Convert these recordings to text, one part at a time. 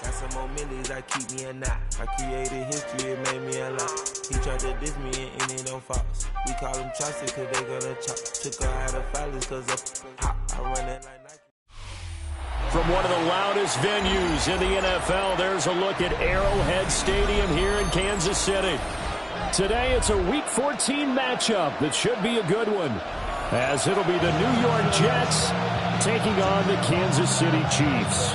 Got some more millies, I keep me a knot. I created history, it made me a lot. He tried to diss me and it don't false. We call him Chaucer cause they gonna chop. Took her out of filings cause I run it like Nike. From one of the loudest venues in the NFL, there's a look at Arrowhead Stadium here in Kansas City. Today, it's a Week 14 matchup that should be a good one, as it'll be the New York Jets taking on the Kansas City Chiefs.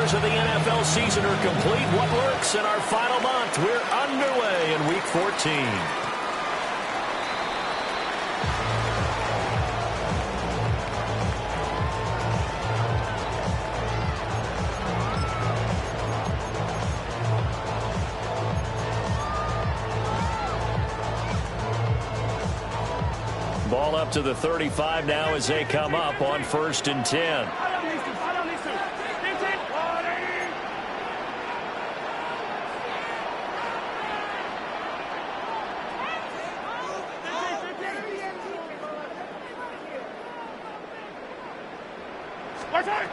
Of the NFL season are complete. What works in our final month? We're underway in Week 14. Ball up to the 35 now as they come up on 1st and 10.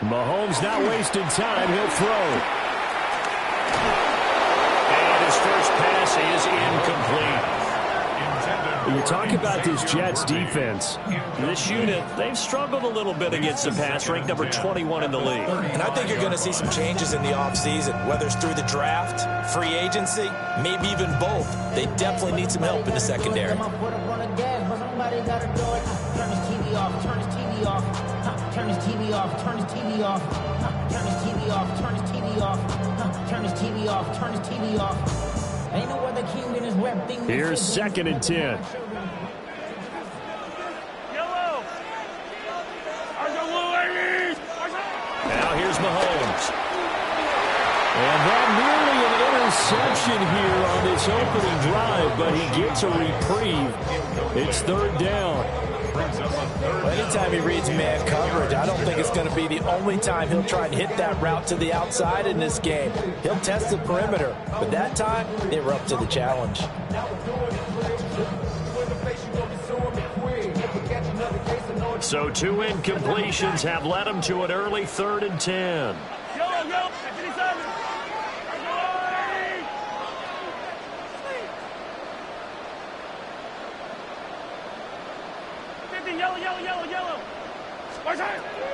Mahomes not wasting time. He'll throw. And his first pass is incomplete. You talk about this Jets defense. This unit, they've struggled a little bit against the pass, ranked number 21 in the league. And I think you're going to see some changes in the offseason, whether it's through the draft, free agency, maybe even both. They definitely need some help in the secondary. Turn his TV off, turn his TV off, turn his TV off, turn his TV off, turn his TV off, turn his TV off. Ain't no other king in his web thing. Here's 2nd and 10. Now here's Mahomes. And that nearly an interception here on this opening drive, but he gets a reprieve. It's 3rd down. Well, anytime he reads man coverage, I don't think it's going to be the only time he'll try and hit that route to the outside in this game. He'll test the perimeter, but that time they were up to the challenge. So 2 incompletions have led him to an early 3rd and 10.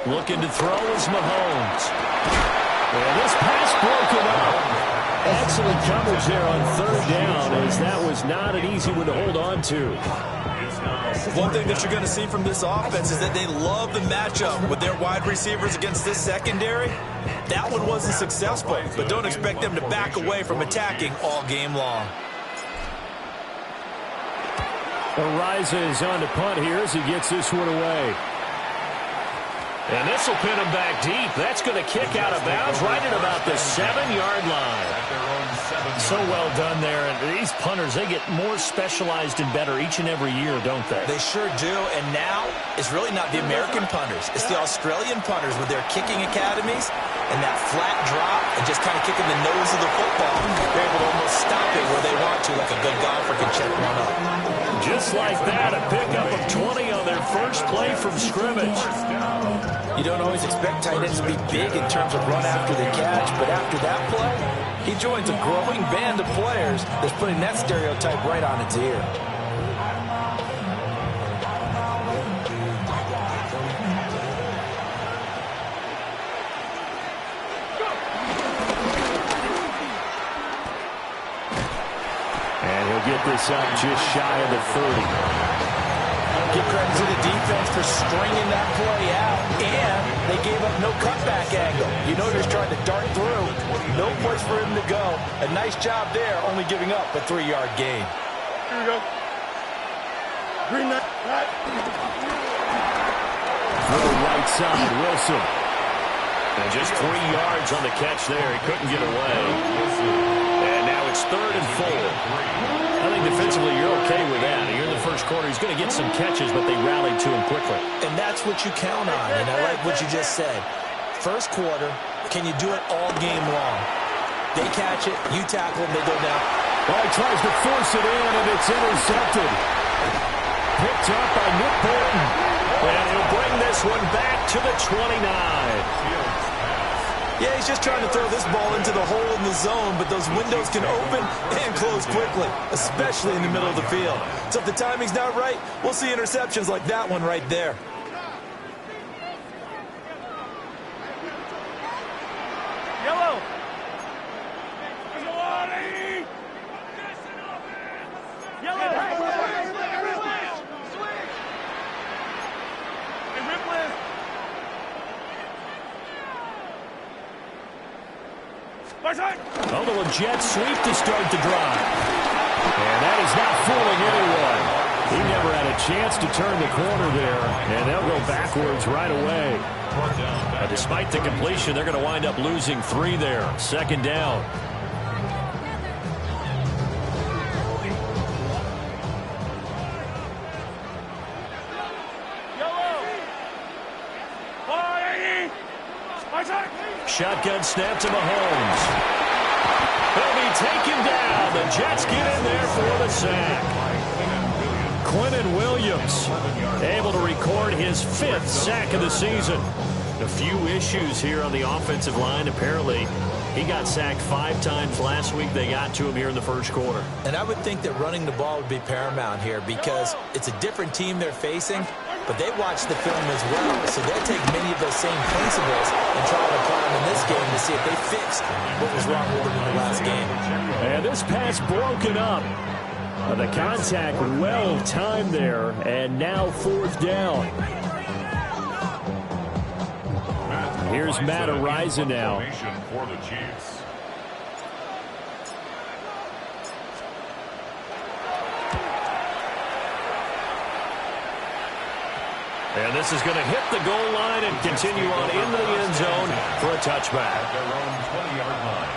Looking to throw is Mahomes. And this pass broken up. Excellent coverage there on 3rd down, as that was not an easy one to hold on to. One thing that you're going to see from this offense is that they love the matchup with their wide receivers against this secondary. That one wasn't successful, but don't expect them to back away from attacking all game long. Ariza is on to punt here as he gets this one away. And this will pin him back deep. That's going to kick out of bounds right at about the 7-yard line. So well done there. And these punters, they get more specialized and better each and every year, don't they? They sure do. And now it's really not the American punters. It's the Australian punters with their kicking academies and that flat drop and just kind of kicking the nose of the football. They're able to almost stop it where they want to, like a good golfer can check one up. Just like that, a pickup of 20 on their first play from scrimmage. You don't always expect tight ends to be big in terms of run after the catch, but after that play, he joins a growing band of players that's putting that stereotype right on its ear. And he'll get this up just shy of the 30. Give credit to the defense for stringing that play out, and they gave up no cutback angle. You know, just trying to dart through. No place for him to go. A nice job there, only giving up a 3-yard gain. Here we go. Green light. For the right side, Wilson. And just 3 yards on the catch there. He couldn't get away. And now it's 3rd and 4. I think defensively you're okay with that. You're in the first quarter. He's going to get some catches, but they rallied to him quickly. And that's what you count on, and I like what you just said. First quarter, can you do it all game long? They catch it, you tackle them, they go down. Well, he tries to force it in, and it's intercepted. Picked up by Nick Bolton. And he'll bring this one back to the 29. Yeah, he's just trying to throw this ball into the hole in the zone, but those windows can open and close quickly, especially in the middle of the field. So if the timing's not right, we'll see interceptions like that one right there. Yellow. Oh, the jet sweep to start the drive. And that is not fooling anyone. He never had a chance to turn the corner there, and they'll go backwards right away. But despite the completion, they're going to wind up losing 3 there. 2nd down. Shotgun snap to Mahomes. He'll be taken down. The Jets get in there for the sack. Quinnen Williams able to record his 5th sack of the season. A few issues here on the offensive line. Apparently, he got sacked 5 times last week. They got to him here in the first quarter. And I would think that running the ball would be paramount here because it's a different team they're facing, but they watch the film as well, so they'll take many of those same principles and try to apply them in this game to see if they fixed what was wrong with them in the last game. And this pass broken up. The contact well timed there, and now 4th down. Here's Matt Ariza now. For the Chiefs. And this is going to hit the goal line and continue on into the end zone for a touchback. At their own 20-yard line.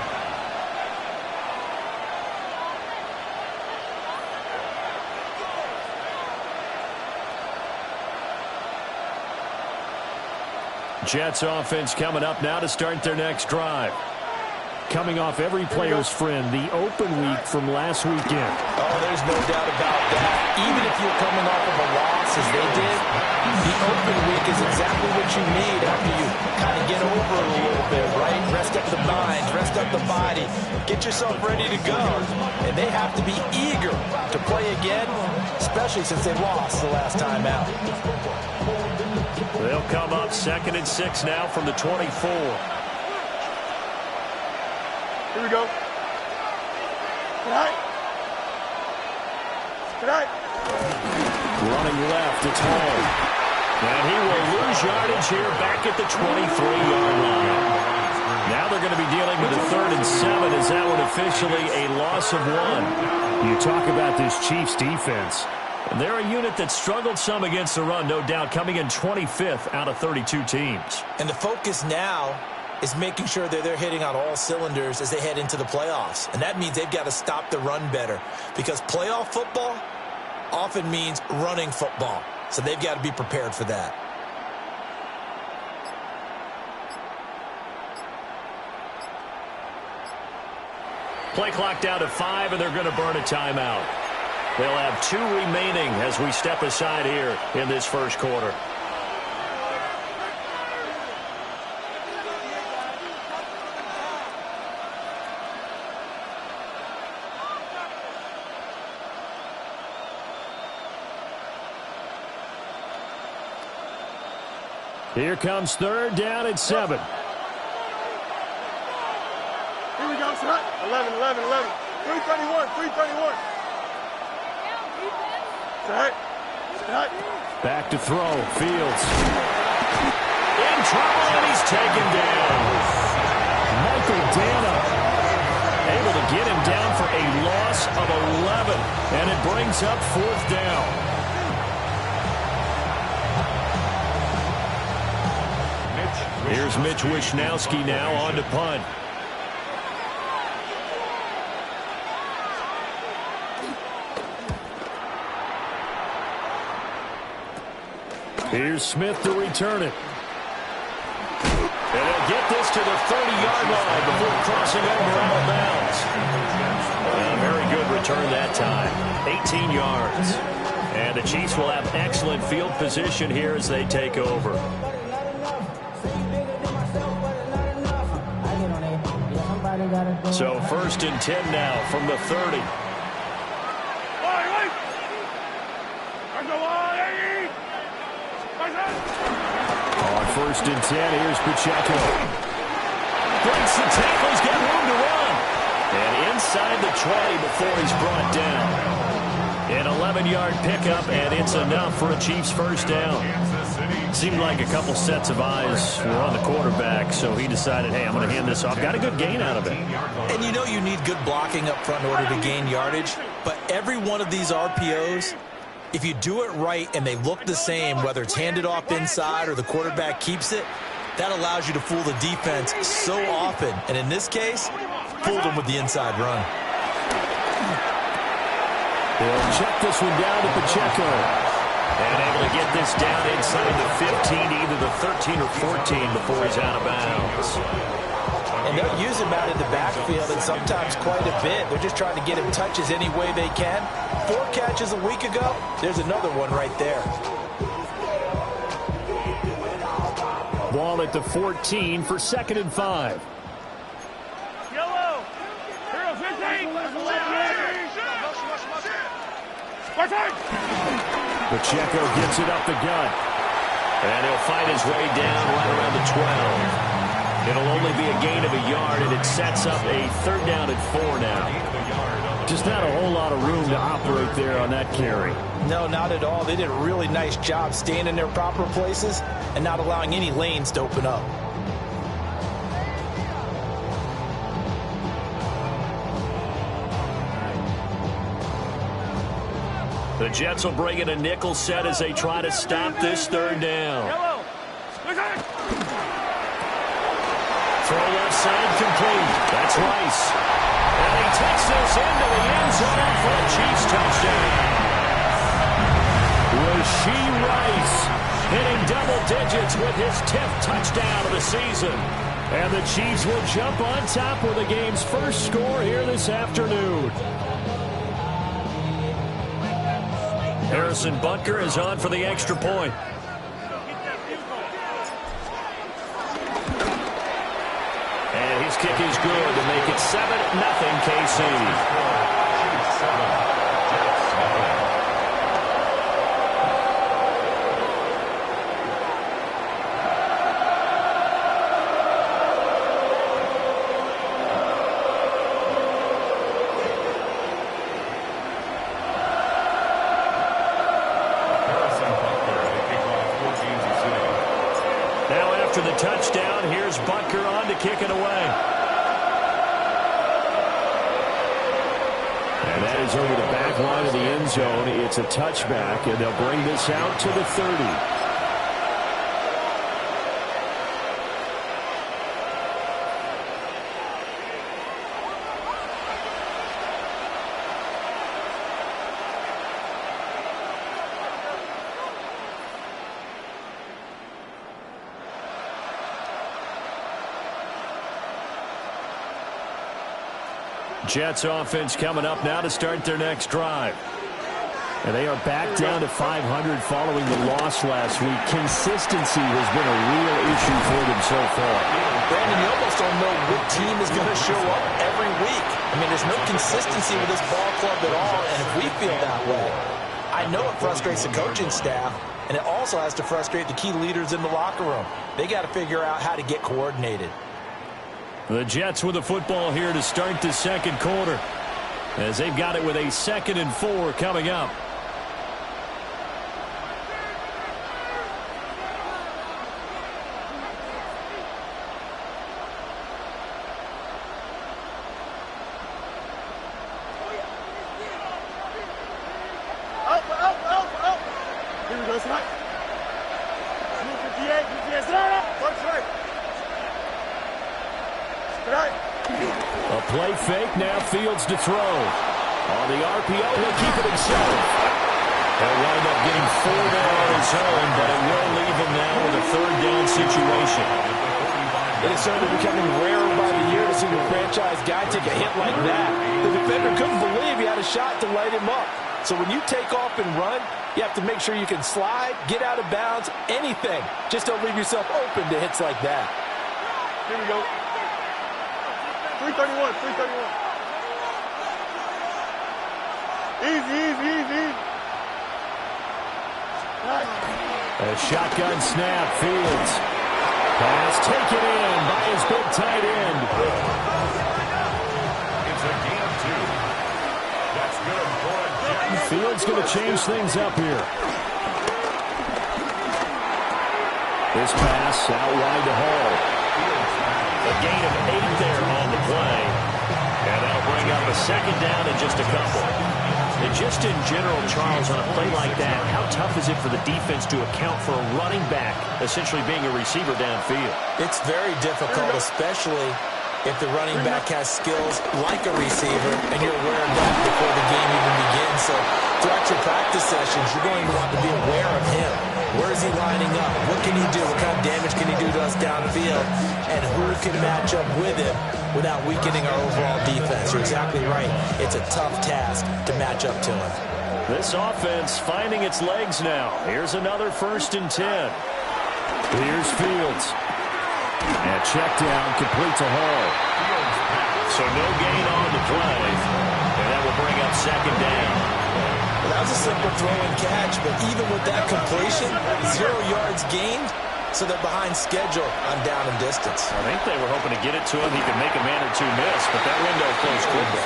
Jets offense coming up now to start their next drive. Coming off every player's friend, the open week from last weekend. Oh, there's no doubt about that. Even if you're coming off of a loss as they did, the open week is exactly what you need after you kind of get over it a little bit, right? Rest up the mind, rest up the body, get yourself ready to go. And they have to be eager to play again, especially since they lost the last time out. They'll come up 2nd and 6 now from the 24. Here we go. Tonight. Running left, it's Hall. And he will lose yardage here back at the 23-yard line. Now they're going to be dealing with a 3rd and 7 as that one officially a loss of 1. You talk about this Chiefs defense. They're a unit that struggled some against the run, no doubt, coming in 25th out of 32 teams. And the focus now is making sure that they're hitting on all cylinders as they head into the playoffs. And that means they've got to stop the run better because playoff football often means running football. So they've got to be prepared for that. Play clock down to 5, and they're going to burn a timeout. They'll have 2 remaining as we step aside here in this first quarter. Here comes 3rd down and 7. Here we go, son. 11. 331. Set. Back to throw. Fields. In trouble, and he's taken down. Michael Dana able to get him down for a loss of 11. And it brings up 4th down. Here's Mitch Wishnowski now on to punt. Here's Smith to return it. And he'll get this to the 30-yard line before crossing over out of bounds. A very good return that time. 18 yards. And the Chiefs will have excellent field position here as they take over. So 1st and 10 now from the 30. On 1st and 10, here's Pacheco. Breaks the tackle, he's got room to run. And inside the 20 before he's brought down. An 11-yard pickup, and it's enough for a Chiefs first down. Seemed like a couple sets of eyes were on the quarterback, so he decided, hey, I'm going to hand this off. Got a good gain out of it. And you know you need good blocking up front in order to gain yardage, but every one of these RPOs, if you do it right and they look the same, whether it's handed off inside or the quarterback keeps it, that allows you to fool the defense so often. And in this case, fooled them with the inside run. They'll check this one down to Pacheco. And able to get this down inside the 15, either the 13 or 14 before he's out of bounds. And they'll use him out in the backfield, and sometimes quite a bit. They're just trying to get him touches any way they can. 4 catches a week ago. There's another one right there. Ball at the 14 for 2nd and 5. Yellow. Hero 15. Pacheco gets it up the gut. And he'll fight his way down right around the 12. It'll only be a gain of a yard, and it sets up a 3rd down and 4 now. Just not a whole lot of room to operate there on that carry. No, not at all. They did a really nice job staying in their proper places and not allowing any lanes to open up. The Jets will bring in a nickel set as they try to stop this 3rd down. Throw left side complete. That's Rice. And he takes this into the end zone for a Chiefs touchdown. Rashee Rice hitting double digits with his 10th touchdown of the season. And the Chiefs will jump on top with the game's first score here this afternoon. Harrison Butker is on for the extra point. And his kick is good to make it 7-0 KC. After the touchdown, here's Butker on to kick it away. And that is over the back line of the end zone. It's a touchback, and they'll bring this out to the 30. Jets offense coming up now to start their next drive. And they are back down to 500 following the loss last week. Consistency has been a real issue for them so far. Brandon, you almost don't know what team is going to show up every week. I mean, there's no consistency with this ball club at all, and if we feel that way, I know it frustrates the coaching staff, and it also has to frustrate the key leaders in the locker room. They got to figure out how to get coordinated. The Jets with the football here to start the 2nd quarter, as they've got it with a 2nd and 4 coming up. Here we go, Snipe. 58, 58, first right. A play fake, now Fields to throw. On the RPO, he'll keep it himself. He'll wind up getting 4 there on his own, but it will leave him now with a third down situation. It is certainly becoming rarer by the year to see the franchise guy take a hit like that. The defender couldn't believe he had a shot to light him up. So when you take off and run, you have to make sure you can slide, get out of bounds, anything. Just don't leave yourself open to hits like that. Here we go. 331, 331. Easy. Nice. A shotgun snap, Fields. Pass taken in by his big tight end. It's a gain of 2. That's good for a Jack. Fields going to change things up here. This pass out wide to Hall. A gain of 8 there on the play. And that'll bring up a second down in just a couple. And just in general, Charles, on a play like that, how tough is it for the defense to account for a running back essentially being a receiver downfield? It's very difficult, especially if the running back has skills like a receiver and you're aware of that before the game even begins. So throughout your practice sessions, you're going to want to be aware of him. Where is he lining up? What can he do? What kind of damage can he do to us downfield? And who can match up with him without weakening our overall defense? You're exactly right. It's a tough task to match up to him. This offense finding its legs now. Here's another 1st and 10. Here's Fields. And check down, complete to Hall. So no gain on the play. And that will bring up second down. Well, that was a simple throw and catch, but even with that completion, 0 yards gained, so they're behind schedule on down and distance. I think they were hoping to get it to him. He could make a man or two miss, but that window closed quickly.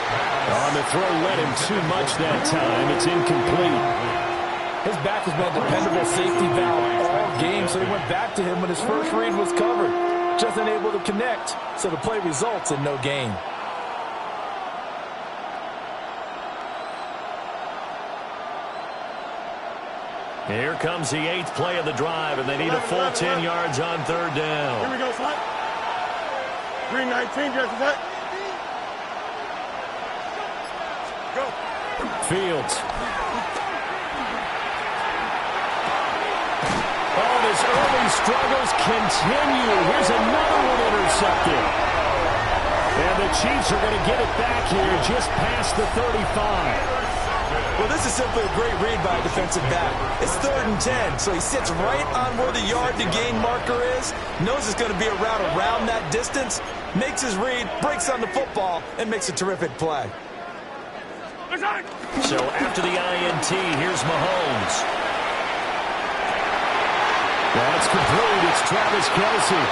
On the throw, led him too much that time. It's incomplete. His back has been a dependable safety valve all game, so he went back to him when his first read was covered. Just unable to connect, so the play results in no gain. Here comes the 8th play of the drive, and they need a full 10 yards on 3rd down. Here we go, slide. 319, just that. Go. Fields. Oh, his early struggles continue. Here's another one intercepted. And the Chiefs are going to get it back here just past the 35. Well, this is simply a great read by a defensive back. It's 3rd and 10, so he sits right on where the yard-to-gain marker is, knows it's going to be a route around that distance, makes his read, breaks on the football, and makes a terrific play. So after the INT, here's Mahomes. That's complete. It's Travis Kelce.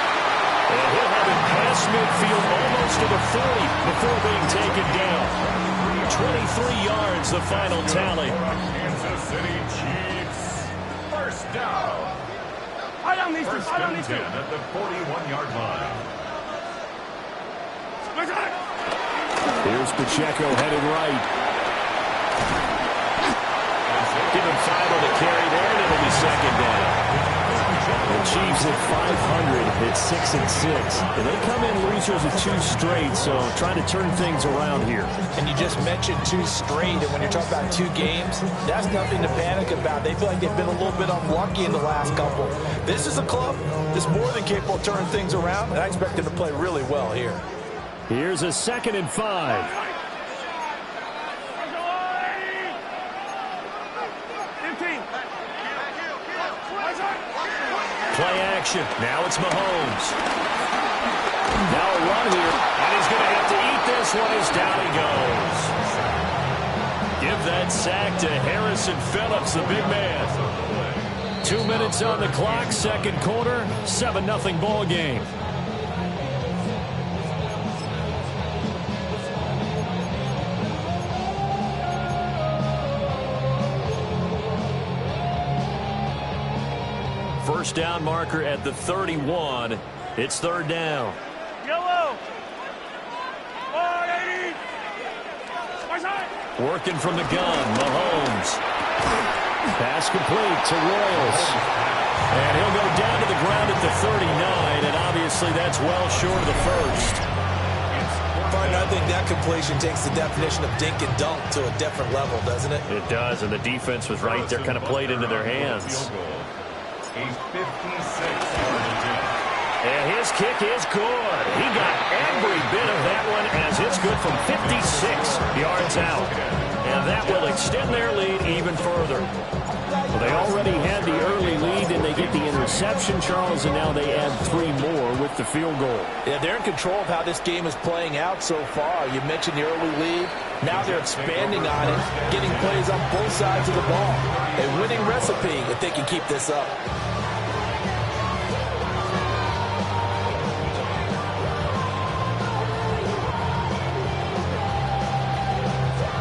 And he'll have it past midfield almost to the 40 before being taken down. 23 yards, the final tally. Kansas City Chiefs. First down. First and 10 at the 41-yard line. Here's Pacheco headed right. Give him 5 on the carry there, and it'll be second down. The Chiefs at 500 at 6-6. And they come in losers of 2 straight, so trying to turn things around here. And you just mentioned 2 straight, and when you're talking about 2 games, that's nothing to panic about. They feel like they've been a little bit unlucky in the last couple. This is a club that's more than capable of turning things around, and I expect them to play really well here. Here's a 2nd and 5. Play action. Now it's Mahomes. Now a run here. And he's going to have to eat this one as down he goes. Give that sack to Harrison Phillips, the big man. 2 minutes on the clock, 2nd quarter, 7-0 ball game. First down marker at the 31. It's 3rd down. Yellow. Working from the gun, Mahomes. Pass complete to Royals. And he'll go down to the ground at the 39, and obviously that's well short of the first. Partner, I think that completion takes the definition of dink and dunk to a different level, doesn't it? It does, and the defense was right there, kind of played into their hands. A 56-yard attempt. And his kick is good. He got every bit of that one as it's good from 56 yards out. And that will extend their lead even further. Well, they already had the early lead, and they get the interception, Charles, and now they add 3 more with the field goal. Yeah, they're in control of how this game is playing out so far. You mentioned the early lead. Now they're expanding on it, getting plays on both sides of the ball. A winning recipe if they can keep this up.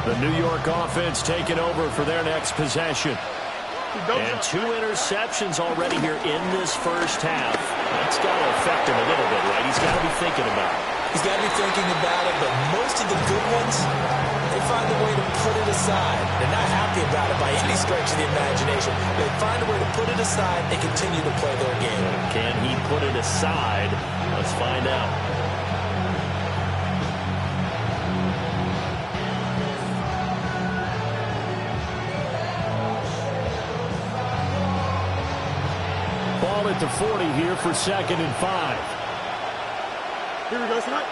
The New York offense taking over for their next possession. And 2 interceptions already here in this first half. That's got to affect him a little bit, right? He's got to be thinking about it. He's got to be thinking about it, but most of the good ones, they find a way to put it aside. They're not happy about it by any stretch of the imagination. They find a way to put it aside and continue to play their game. Can he put it aside? Let's find out. Ball at the 40 here for 2nd and 5. Here we go, tonight.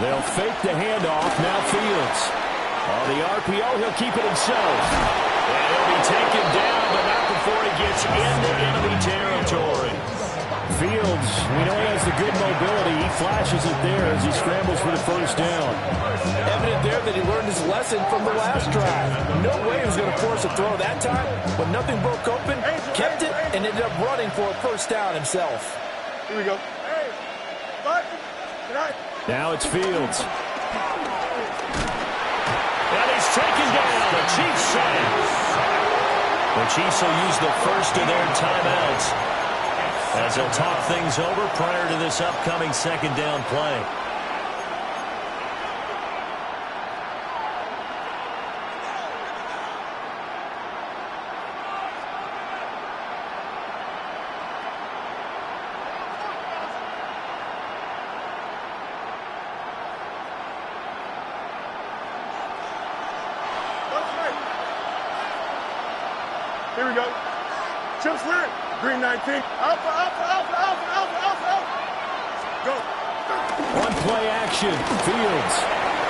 They'll fake the handoff. Now Fields. On the RPO, he'll keep it himself. And he'll be taken down, but not before he gets into enemy territory. Fields, we know he has the good mobility. He flashes it there as he scrambles for the first down. Evident there that he learned his lesson from the last drive. No way he was going to force a throw that time, but nothing broke open, kept it, and ended up running for a first down himself. Here we go. Now it's Fields. And he's taken down. The Chiefs sack. The Chiefs will use the first of their timeouts as they'll talk things over prior to this upcoming 2nd down play. Here we go. Chip Slant. Green 19. Alpha. Go. One play action. Fields.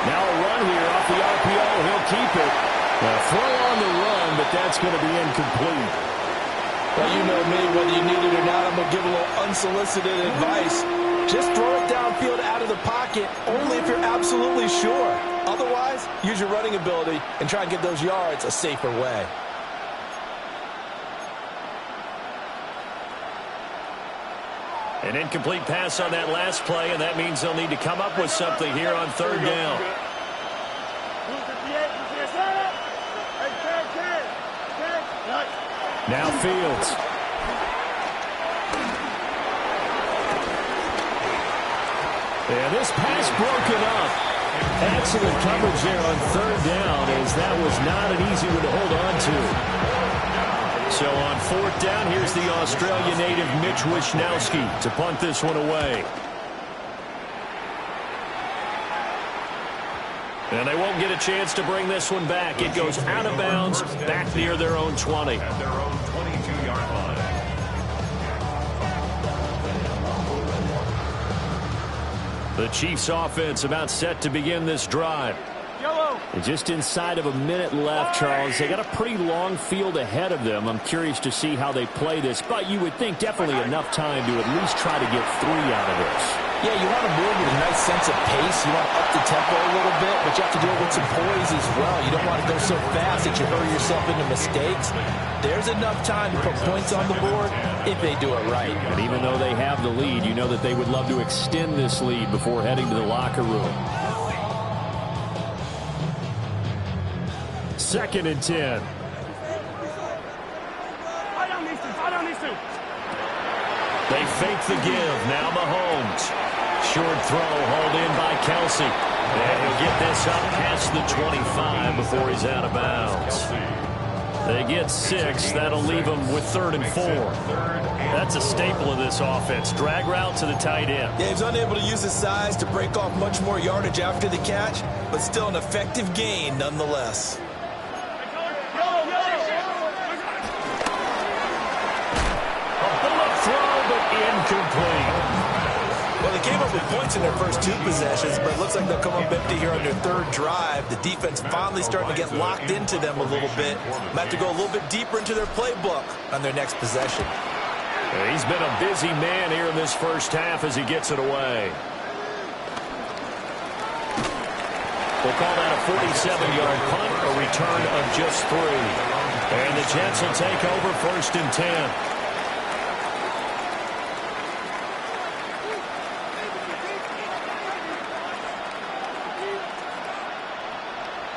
Now a run here off the RPO. He'll keep it. A throw on the run, but that's going to be incomplete. Well, you know me. Whether you need it or not, I'm going to give a little unsolicited advice. Just throw it downfield out of the pocket, only if you're absolutely sure. Otherwise, use your running ability and try and get those yards a safer way. An incomplete pass on that last play, and that means they'll need to come up with something here on 3rd down. Now Fields. And this pass broken up. Excellent coverage there on 3rd down, as that was not an easy one to hold on to. So on 4th down, here's the Australia native Mitch Wishnowsky to punt this one away. And they won't get a chance to bring this one back. It goes out of bounds, back near their own 20. At their own 22-yard line. The Chiefs offense about set to begin this drive. And just inside of a minute left, Charles. They got a pretty long field ahead of them. I'm curious to see how they play this, but you would think definitely enough time to at least try to get 3 out of this. Yeah, you want to move with a nice sense of pace. You want to up the tempo a little bit, but you have to do it with some poise as well. You don't want to go so fast that you hurry yourself into mistakes. There's enough time to put points on the board if they do it right. And even though they have the lead, you know that they would love to extend this lead before heading to the locker room. 2nd and 10. They fake the give. Now Mahomes. Short throw hauled in by Kelsey. And he'll get this up past the 25 before he's out of bounds. They get 6. That'll leave them with 3rd and 4. That's a staple of this offense. Drag route to the tight end. Yeah, he's unable to use his size to break off much more yardage after the catch, but still an effective gain nonetheless. A bullet throw, but incomplete. Well, they came up with points in their first 2 possessions, but it looks like they'll come up empty here on their 3rd drive. The defense finally starting to get locked into them a little bit. Might have to go a little bit deeper into their playbook on their next possession. He's been a busy man here in this first half as he gets it away. We'll call that a 47-yard punt, a return of just 3. And the Jets will take over 1st and 10.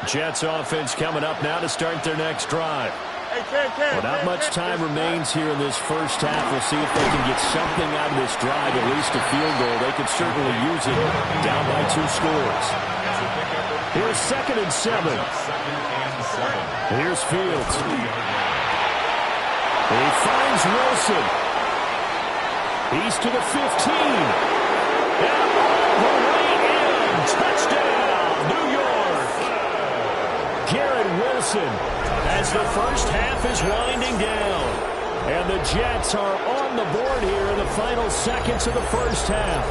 Jets offense coming up now to start their next drive. Well, not much time remains here in this first half. We'll see if they can get something out of this drive, at least a field goal. They could certainly use it down by 2 scores. Here's 2nd and 7. Here's Fields. He finds Wilson. He's to the 15. And all the way in. Touchdown, New York. Garrett Wilson as the first half is winding down. And the Jets are on the board here in the final seconds of the first half.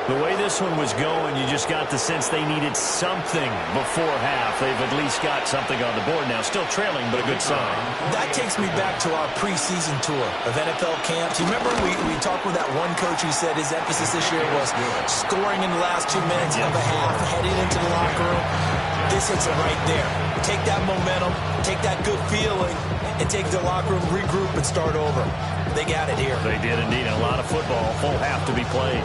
The way this one was going, you just got the sense they needed something before half. They've at least got something on the board now. Still trailing, but a good sign. That takes me back to our preseason tour of NFL camps. You remember we talked with that one coach who said his emphasis this year was scoring in the last 2 minutes of a half, heading into the locker room. This hits it right there. Take that momentum, take that good feeling, and take the locker room, regroup, and start over. They got it here. They did indeed. A lot of football, full half to be played.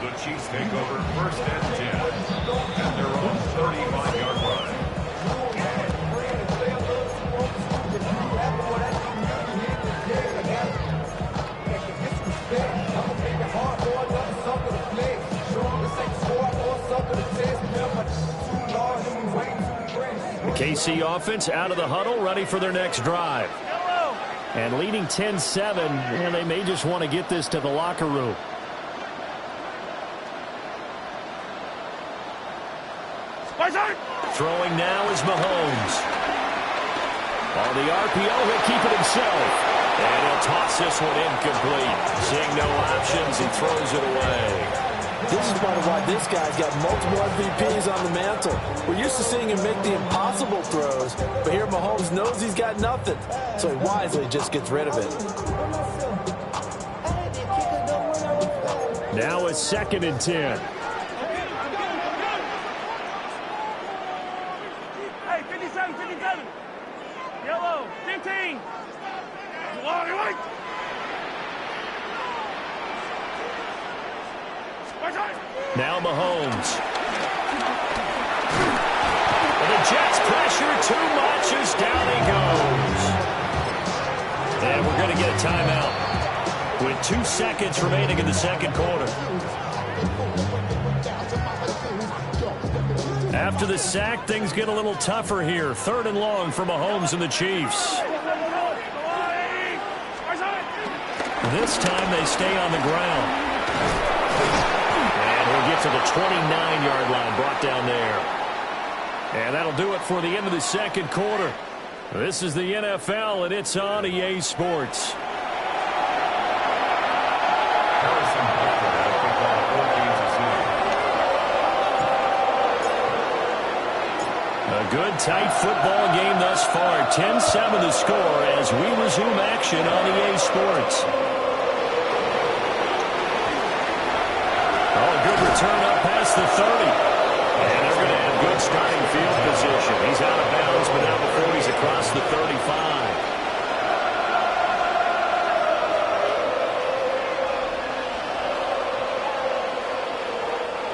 The Chiefs take over 1st and 10 at their own 35-yard line. The KC offense out of the huddle, ready for their next drive. And leading 10-7, and they may just want to get this to the locker room. Throwing now is Mahomes. On the RPO, he'll keep it himself. And he'll toss this one incomplete. Seeing no options, he throws it away. This is part of why this guy's got multiple MVPs on the mantle. We're used to seeing him make the impossible throws, but here Mahomes knows he's got nothing, so he wisely just gets rid of it. Now it's 2nd and 10. Hey, 57, 57. Yellow, 15. Right. Now Mahomes. And the Jets pressure too much as down he goes. And we're going to get a timeout with 2 seconds remaining in the second quarter. After the sack, things get a little tougher here. 3rd and long for Mahomes and the Chiefs. This time they stay on the ground. And we'll get to the 29-yard line, brought down there. And that'll do it for the end of the second quarter. This is the NFL, and it's on EA Sports. A good, tight football game thus far. 10-7 the score as we resume action on EA Sports. Oh, good return up past the 30. And they're going to have good starting field position. He's out of bounds, but now before he's across the 35.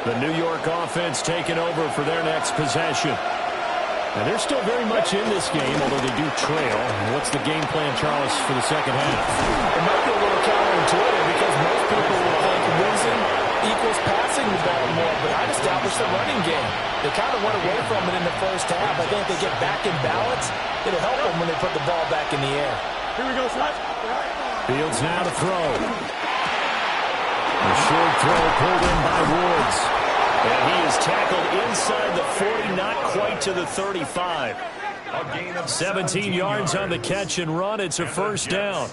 The New York offense taking over for their next possession. And they're still very much in this game, although they do trail. What's the game plan, Charles, for the second half? It might be a little counterintuitive because most people would think Wilson equals passing the ball more, but I'd establish the running game. They kind of went away from it in the first half. I think if they get back in balance, it'll help them when they put the ball back in the air. Here we go, son. Fields now to throw. A short throw pulled in by Woods. And he is tackled inside the 40, not quite to the 35. 17 yards on the catch and run. It's a first down.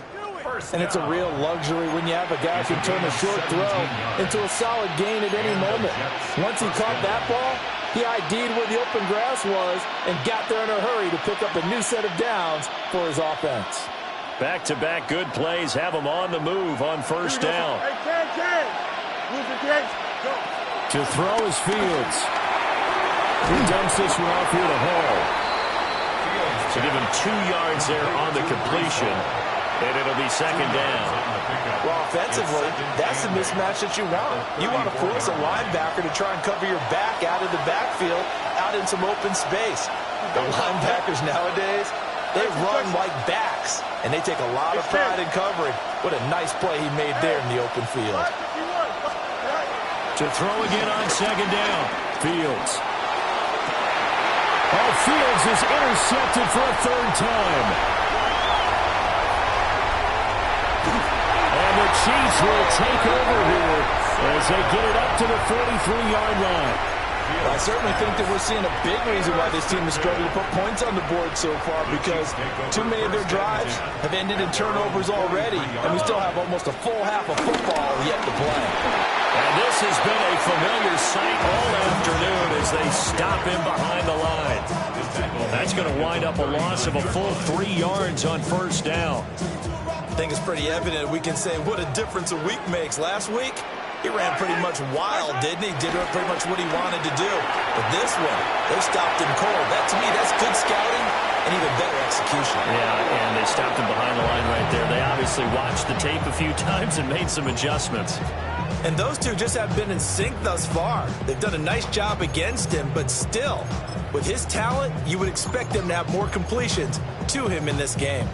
And it's a real luxury when you have a guy who can turn a short throw into a solid gain at any moment. Once he caught that ball, he ID'd where the open grass was and got there in a hurry to pick up a new set of downs for his offense. Back-to-back good plays have him on the move on first down. To throw is Fields. He dumps this one off here to Hall. So give him 2 yards there on the completion, and it'll be second down. Well, offensively, that's the mismatch that you want. You want to force a linebacker to try and cover your back out of the backfield, out in some open space. The linebackers nowadays, they run like backs, and they take a lot of pride in covering. What a nice play he made there in the open field. To throw again on second down, Fields. Oh, Fields is intercepted for a third time. And the Chiefs will take over here as they get it up to the 43-yard line. I certainly think that we're seeing a big reason why this team has struggled to put points on the board so far, because too many of their drives have ended in turnovers already, and we still have almost a full half of football yet to play. And this has been a familiar sight all afternoon as they stop him behind the line. That's going to wind up a loss of a full 3 yards on first down. I think it's pretty evident we can say what a difference a week makes. Last week, he ran pretty much wild, didn't he? Did pretty much what he wanted to do. But this one, they stopped him cold. That, to me, that's good scouting and even better execution. Yeah, and they stopped him behind the line right there. They obviously watched the tape a few times and made some adjustments. And those two just have been in sync thus far. They've done a nice job against him, but still, with his talent, you would expect them to have more completions to him in this game.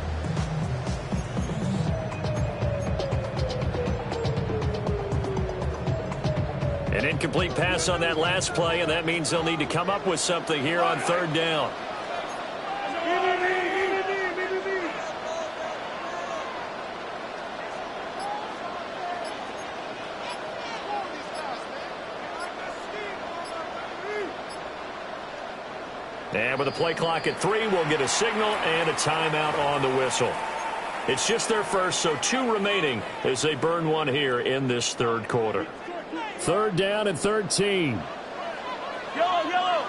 An incomplete pass on that last play, and that means they'll need to come up with something here on third down. And with the play clock at 3, we'll get a signal and a timeout on the whistle. It's just their first, so 2 remaining as they burn one here in this third quarter. Third down and 13. Yellow.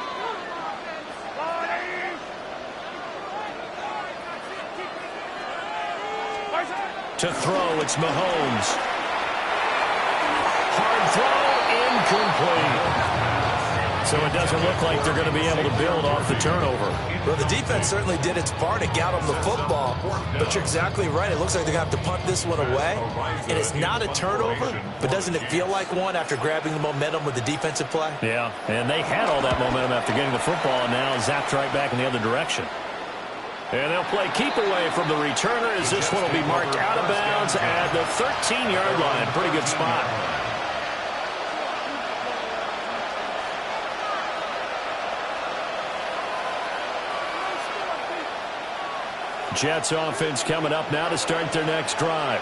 To throw, it's Mahomes. Hard throw, incomplete. So it doesn't look like they're going to be able to build off the turnover. Well, the defense certainly did its part to get them the football, but you're exactly right. It looks like they're going to have to punt this one away, and it's not a turnover, but doesn't it feel like one after grabbing the momentum with the defensive play? Yeah, and they had all that momentum after getting the football, and now zapped right back in the other direction. And they'll play keep away from the returner as this one will be marked out of bounds at the 13-yard line. Pretty good spot. Jets offense coming up now to start their next drive.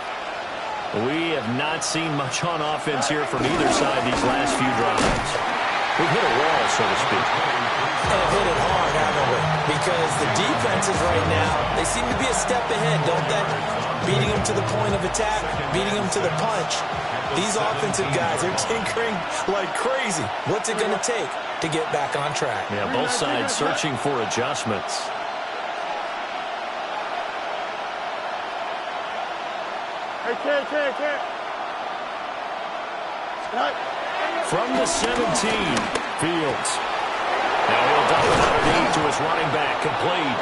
We have not seen much on offense here from either side these last few drives. We've hit a wall, so to speak. And hit it hard, haven't we? Because the defenses right now, they seem to be a step ahead, don't they? Beating them to the point of attack, beating them to the punch. These offensive guys are tinkering like crazy. What's it going to take to get back on track? Yeah, both sides searching for adjustments. From the 17, Fields. Now he'll dump it underneath to his running back, complete.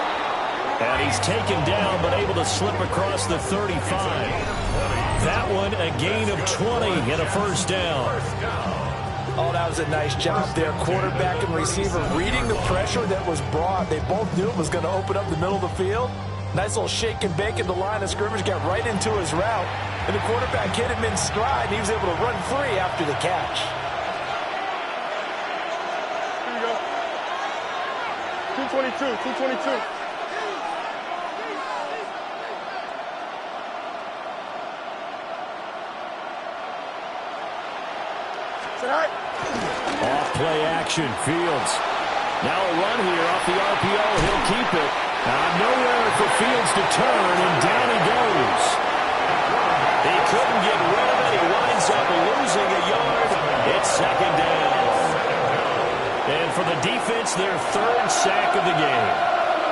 And he's taken down, but able to slip across the 35. That one, a gain of 20 and a first down. Oh, that was a nice job there. Quarterback and receiver reading the pressure that was brought. They both knew it was going to open up the middle of the field. Nice little shake and bake at the line of scrimmage. Got right into his route. and the quarterback hit him in stride, and he was able to run free after the catch. Here we go. 222. Off play action, Fields. Now a run here off the RPO. He'll keep it. Nowhere for Fields to turn, and down he goes. He couldn't get rid of it. He winds up losing a yard. It's second down. And for the defense, their third sack of the game.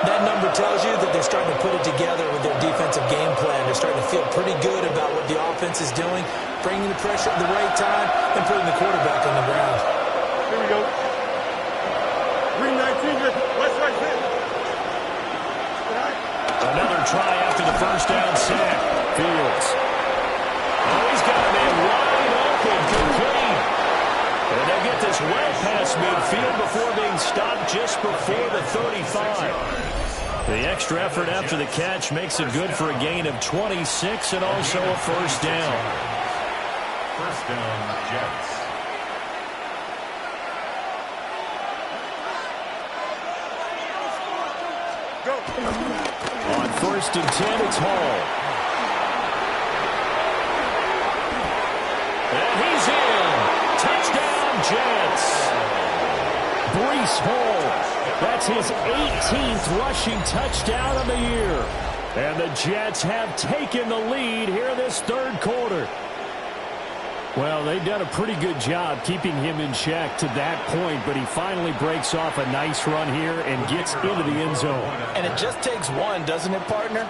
That number tells you that they're starting to put it together with their defensive game plan. They're starting to feel pretty good about what the offense is doing, bringing the pressure at the right time, and putting the quarterback on the ground. Here we go. Green 19, West right there. Another try after the first down sack. Fields. Oh, he's got a man wide open, complete. And they'll get this well past midfield before being stopped just before the 35. The extra effort after the catch makes it good for a gain of 26 and also a first down. First down, Jets. On first and 10, it's Hall. And he's in. Touchdown, Jets. Breece Hall. That's his 18th rushing touchdown of the year. And the Jets have taken the lead here this third quarter. Well, they've done a pretty good job keeping him in check to that point, but he finally breaks off a nice run here and gets into the end zone. And it just takes one, doesn't it, partner?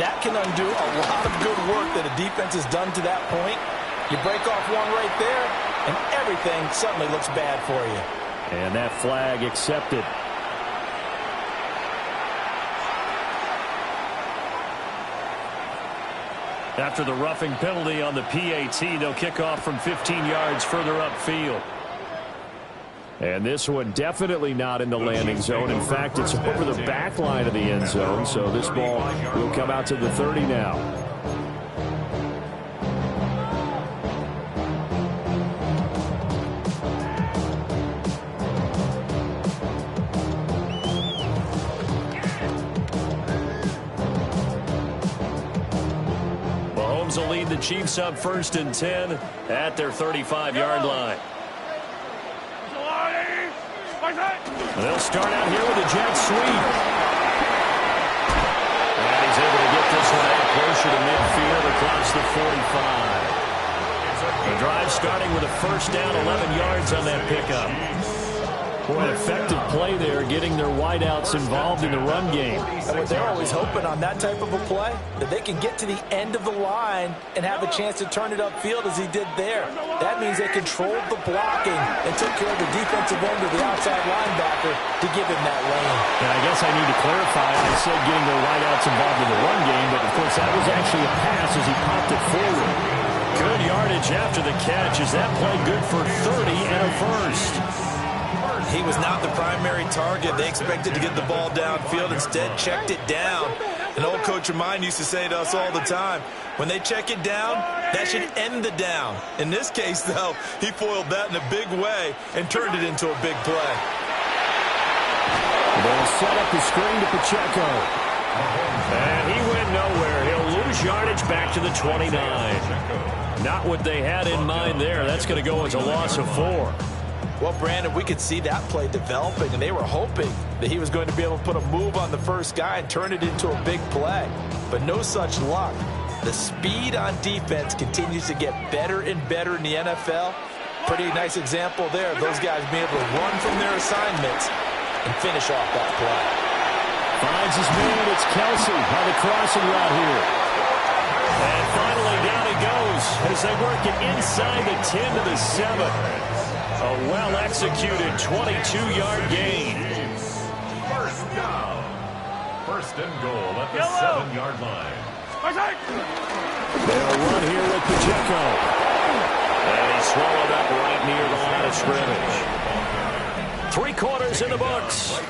That can undo a lot of good work that a defense has done to that point. You break off one right there, and everything suddenly looks bad for you. And that flag accepted. After the roughing penalty on the PAT, they'll kick off from 15 yards further upfield. And this one definitely not in the landing zone. In fact, it's over the back line of the end zone, so this ball will come out to the 30 now. Will lead the Chiefs up first and 10 at their 35-yard line. They'll start out here with a jet sweep. And he's able to get this one out closer to midfield across the 45. The drive starting with a first down, 11 yards on that pickup. Boy, an effective play there, getting their wideouts involved in the run game. And what they're always hoping on that type of a play, that they can get to the end of the line and have a chance to turn it upfield as he did there. That means they controlled the blocking and took care of the defensive end of the outside linebacker to give him that lane. And I guess I need to clarify, I said getting their wideouts involved in the run game, but of course that was actually a pass as he popped it forward. Good yardage after the catch. Is that play good for 30 and a first? He was not the primary target. They expected to get the ball downfield. Instead, checked it down. An old coach of mine used to say to us all the time, when they check it down, that should end the down. In this case, though, he foiled that in a big way and turned it into a big play. They'll set up the screen to Pacheco. And he went nowhere. He'll lose yardage back to the 29. Not what they had in mind there. That's going to go as a loss of 4. Well, Brandon, we could see that play developing, and they were hoping that he was going to be able to put a move on the first guy and turn it into a big play. But no such luck. The speed on defense continues to get better and better in the NFL. Pretty nice example there of those guys being able to run from their assignments and finish off that play. Finds his man. It's Kelsey on the crossing route here. And finally down he goes as they work it inside the 10 to the 7. A well-executed 22-yard gain. First down. First and goal at the 7-yard line. They'll run here with Pacheco. And he's swallowed up right near the line of scrimmage. 3 quarters in the books.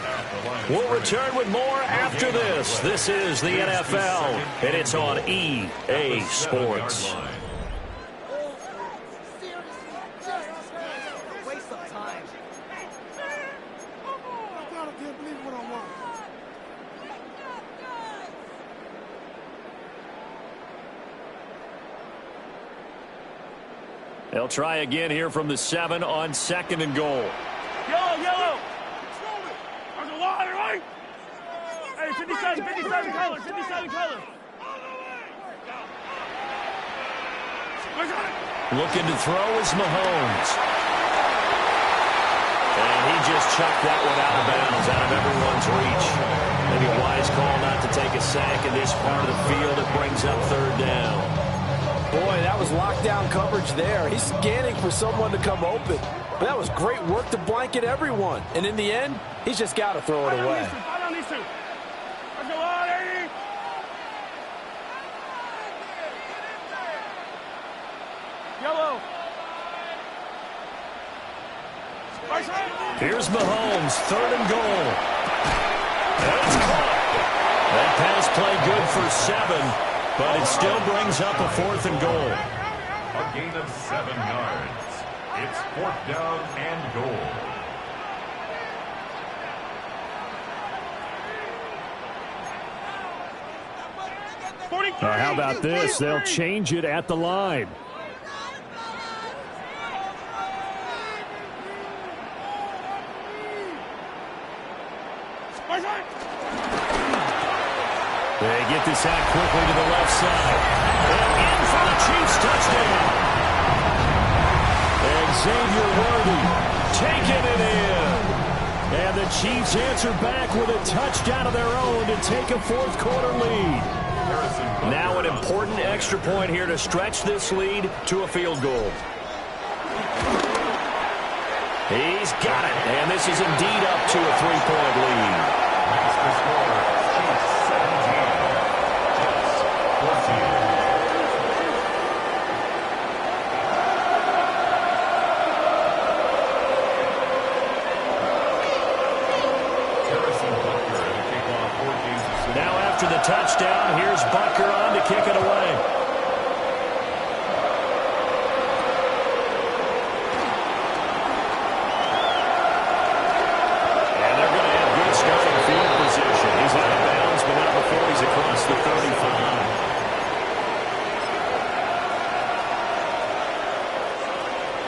We'll return with more after this. This is the NFL, and it's on EA Sports. They'll try again here from the 7 on 2nd and goal. Yellow. There's a water, right? Hey, 57 color. Looking to throw is Mahomes. And he just chucked that one out of bounds, out of everyone's reach. Maybe a wise call not to take a sack in this part of the field. It brings up 3rd down. Boy, that was lockdown coverage there. He's scanning for someone to come open. But that was great work to blanket everyone. And in the end, he's just got to throw it away. I don't need to. Let's go on, Eddie. Yellow. Here's Mahomes, 3rd and goal. And it's caught. That pass play good for 7. But it still brings up a 4th and goal. A gain of 7 yards. It's 4th down and goal. How about this? They'll change it at the line. They get this out quickly to the left side. And in for the Chiefs touchdown. And Xavier Worthy taking it in. And the Chiefs answer back with a touchdown of their own to take a 4th quarter lead. Now an important extra point here to stretch this lead to a field goal. He's got it. And this is indeed up to a 3-point lead. That's the score. Chiefs 17. Jets 14. Now after the touchdown, here's Butker on to kick it away. And they're going to have good starting field position. He's out of bounds, but not before he's across the 35.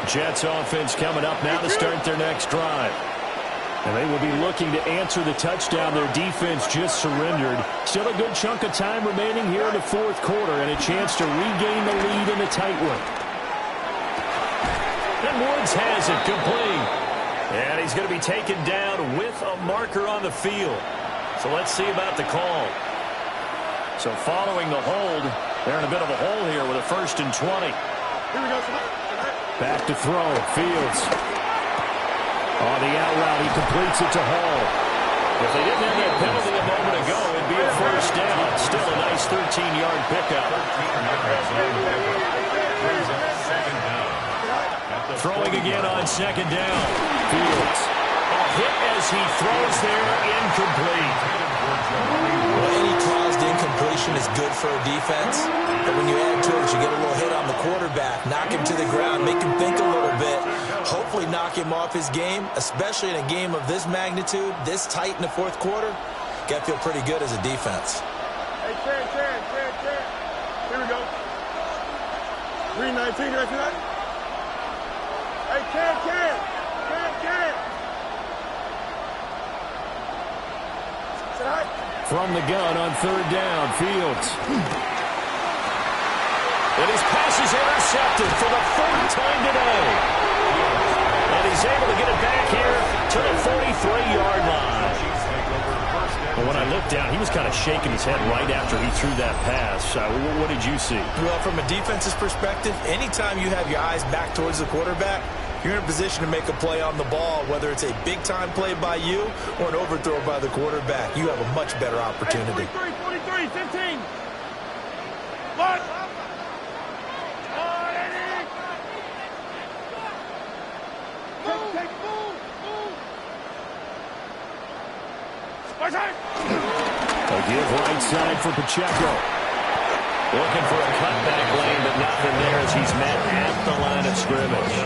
Jets offense coming up now to start their next drive. And they will be looking to answer the touchdown their defense just surrendered. Still a good chunk of time remaining here in the 4th quarter and a chance to regain the lead in a tight one. And Woods has it complete. And he's going to be taken down with a marker on the field. So let's see about the call. So following the hold, they're in a bit of a hole here with a 1st and 20. Here we go. Back to throw. Fields. On the out route, he completes it to Hall. If they didn't have that penalty a moment ago, it'd be a 1st down. Still a nice 13-yard pickup. Throwing again on 2nd down. Fields. A hit as he throws there, incomplete. Well, any caused incompletion is good for a defense. But when you add to it, you get a little hit on the quarterback, knock him to the ground, make him think a little bit, hopefully knock him off his game, especially in a game of this magnitude, this tight in the 4th quarter. Got to feel pretty good as a defense. Hey, Chad. Here we go. 319, did I see that? Hey, Chad. Say hi. From the gun on 3rd down, Fields. And his pass is intercepted for the 4th time today. And he's able to get it back here to the 43-yard line. But when I looked down, he was kind of shaking his head right after he threw that pass. What did you see? Well, from a defense's perspective, anytime you have your eyes back towards the quarterback, you're in a position to make a play on the ball, whether it's a big-time play by you or an overthrow by the quarterback. You have a much better opportunity. Hey, 43, 15. What? give right side for Pacheco. Looking for a cutback lane, but nothing there as he's met at the line of scrimmage.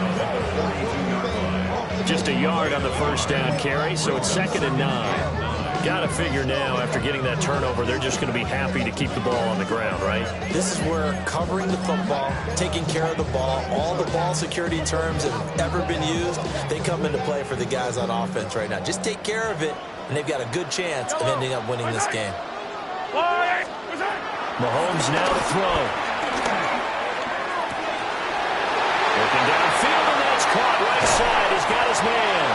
Just a yard on the first down carry, so it's 2nd and 9. Got to figure now, after getting that turnover, they're just going to be happy to keep the ball on the ground, right? This is where covering the football, taking care of the ball, all the ball security terms that have ever been used, they come into play for the guys on offense right now. Just take care of it, and they've got a good chance of ending up winning this game. Mahomes now to throw. Looking downfield, and that's caught right side. He's got his man.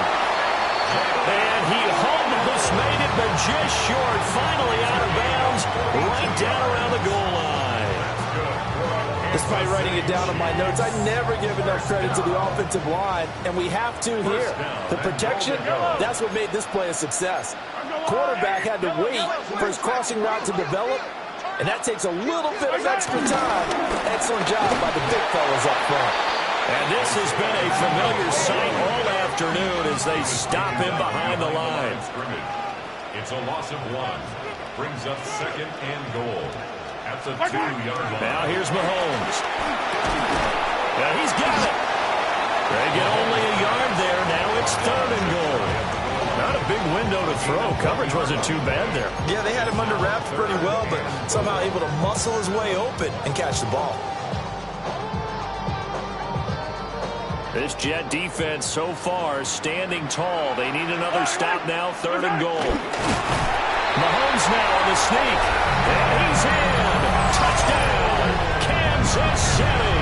And he almost made it, but just short. Finally out of bounds, right down around the goal line. Despite writing it down in my notes, I never give enough credit to the offensive line, and we have to here. The protection, that's what made this play a success. Quarterback had to wait for his crossing route to develop, and that takes a little bit of extra time. Excellent job by the big fellas up front. And this has been a familiar sight all afternoon as they stop him behind the line. It's a loss of 1. Brings up 2nd and goal at the 2-yard line. Now here's Mahomes. Yeah, he's got it. They get only a yard there. Now it's 3rd and goal. Not a big window to throw. Coverage wasn't too bad there. Yeah, they had him under wraps pretty well, but somehow able to muscle his way open and catch the ball. This Jet defense so far standing tall. They need another stop now. 3rd and goal. Mahomes now on the sneak. And he's in. Touchdown, Kansas City.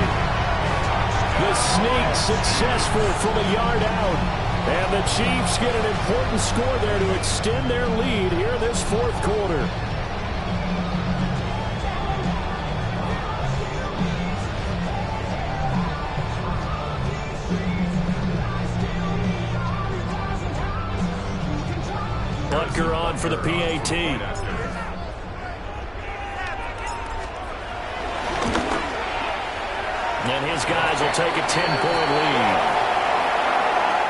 The sneak successful from a yard out. And the Chiefs get an important score there to extend their lead here in this 4th quarter. Butker on for the PAT. And his guys will take a 10-point lead.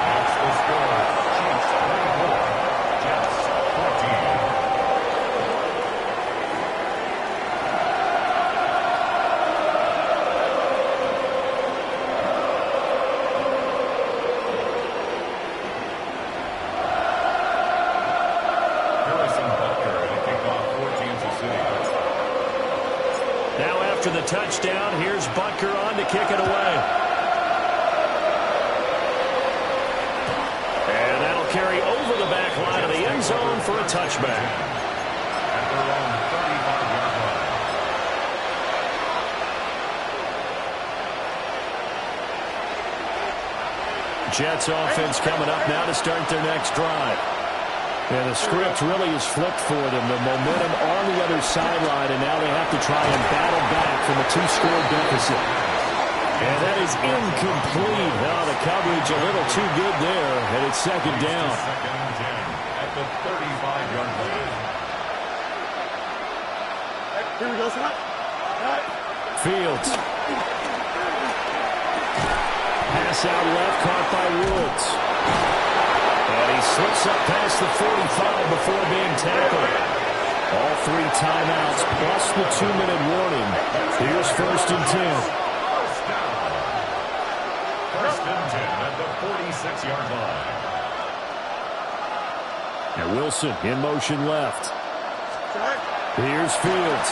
That's the score. Chiefs 24, Jets 14. After the touchdown, here's Butker on to kick it away. And that'll carry over the back line of the end zone for a touchback. At their own 35-yard line. Jets offense coming up now to start their next drive. And the script really is flipped for them. The momentum on the other sideline, and now they have to try and battle back from a 2-score deficit. And that is incomplete. Now the coverage a little too good there, and it's 2nd down. 2nd and 10 at the 35-yard line. Here we go, son. Fields. Pass out left, caught by Woods. And he slips up past the 45 before being tackled. All 3 timeouts plus the 2-minute warning. Here's 1st and 10. First and 10 at the 46-yard line. And Wilson in motion left. Here's Fields.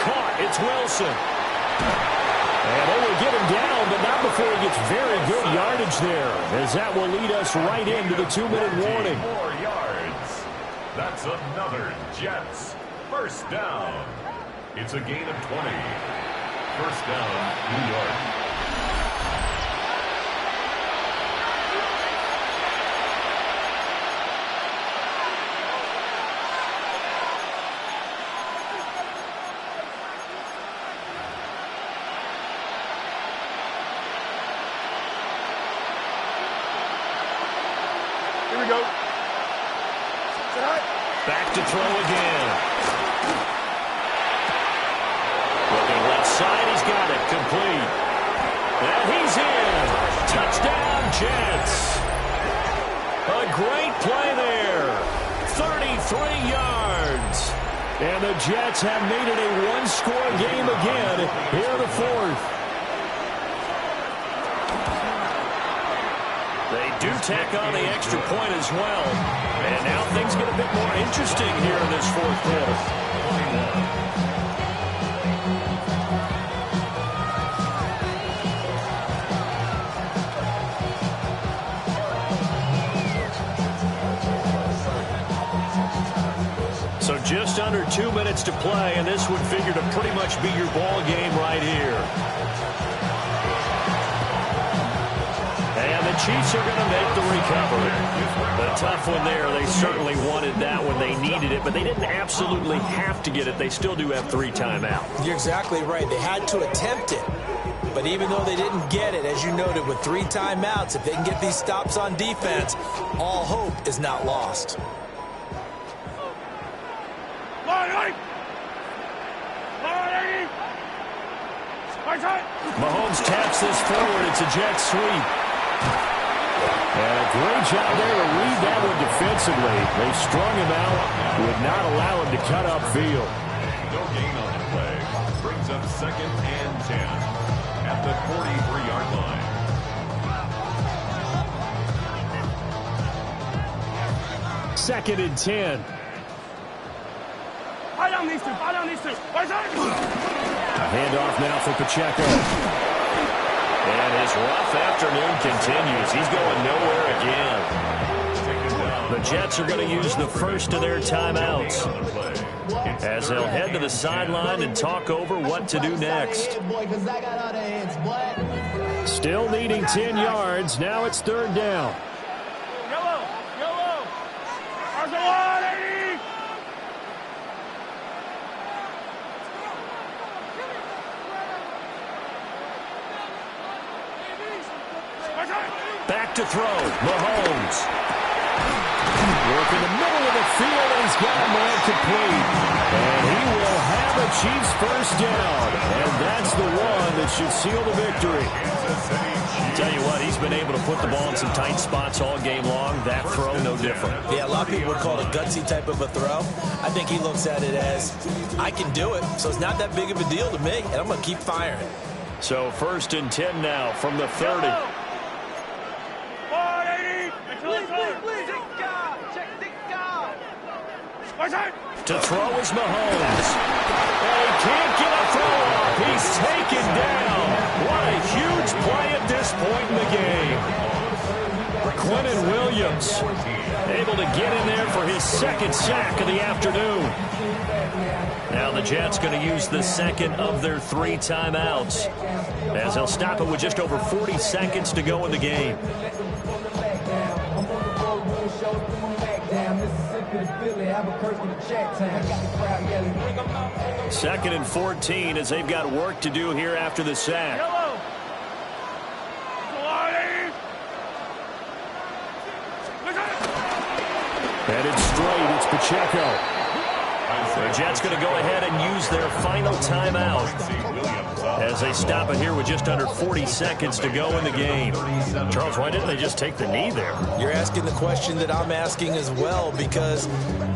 Caught. It's Wilson. And they will get him down, but not before he gets very good yardage there, as that will lead us right into the 2-minute warning. 4 yards. That's another Jets first down. It's a gain of 20. First down, New York. Here we go. Back to throw again. Looking left side, he's got it. Complete. And he's in. Touchdown, Jets. A great play there. 33 And the Jets have made it a one-score game again here in the fourth. They do tack on the extra point as well. And now things get a bit more interesting here in this fourth quarter. So just under 2 minutes to play, and this would figure to pretty much be your ball game right here. And the Chiefs are going to make the recovery. A tough one there. They certainly wanted that when they needed it, but they didn't absolutely have to get it. They still do have 3 timeouts. You're exactly right. They had to attempt it. But even though they didn't get it, as you noted, with 3 timeouts, if they can get these stops on defense, all hope is not lost. Mahomes taps this forward. It's a jet sweep. And a great job there to read that one defensively. They strung him out, would not allow him to cut upfield. No gain on the play. Brings up 2nd and 10 at the 43-yard line. Second and 10. Buy down these two. Buy down these two. A handoff now for Pacheco. And his rough afternoon continues. He's going nowhere again. The Jets are going to use the first of their timeouts as they'll head to the sideline and talk over what to do next. Still needing 10 yards. Now it's 3rd down. Yellow. Back to throw. Mahomes. Work in the middle of the field, and he's got a man complete. And he will have a Chiefs first down. And that's the one that should seal the victory. Tell you what, he's been able to put the ball in some tight spots all game long. That throw, no different. Yeah, a lot of people would call it a gutsy type of a throw. I think he looks at it as, I can do it, so it's not that big of a deal to me, and I'm going to keep firing. So 1st and 10 now from the 30. To throw is Mahomes. And he can't get a throw off. He's taken down. What a huge play at this point in the game. Quinnen Williams able to get in there for his 2nd sack of the afternoon. Now the Jets going to use the 2nd of their 3 timeouts as they'll stop it with just over 40 seconds to go in the game. 2nd and 14 as they've got work to do here after the sack. Headed straight, it's Pacheco. The Jets going to go ahead and use their final timeout as they stop it here with just under 40 seconds to go in the game. Charles, why didn't they just take the knee there? You're asking the question that I'm asking as well, because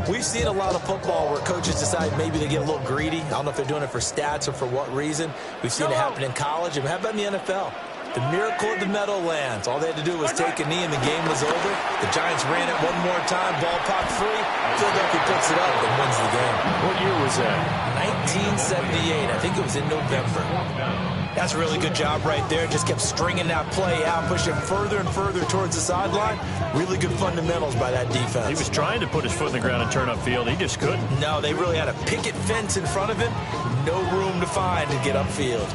we've seen a lot of football where coaches decide maybe they get a little greedy. I don't know if they're doing it for stats or for what reason. We've seen it happen in college. And how about in the NFL? The miracle of the Meadowlands. All they had to do was take a knee and the game was over. The Giants ran it one more time. Ball popped free. Philadelphia puts it up and wins the game. What year was that? 1978. I think it was in November. That's a really good job right there. Just kept stringing that play out, pushing further and further towards the sideline. Really good fundamentals by that defense. He was trying to put his foot in the ground and turn upfield. He just couldn't. No, they really had a picket fence in front of him. No room to find to get upfield.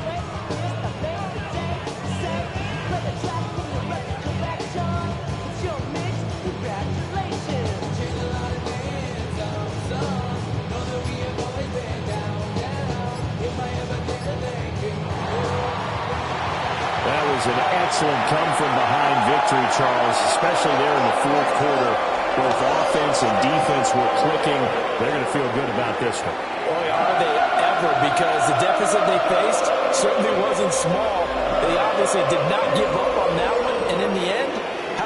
An excellent come-from-behind victory, Charles, especially there in the fourth quarter. Both offense and defense were clicking. They're going to feel good about this one. Boy, are they ever, because the deficit they faced certainly wasn't small. They obviously did not give up on that one, and in the end,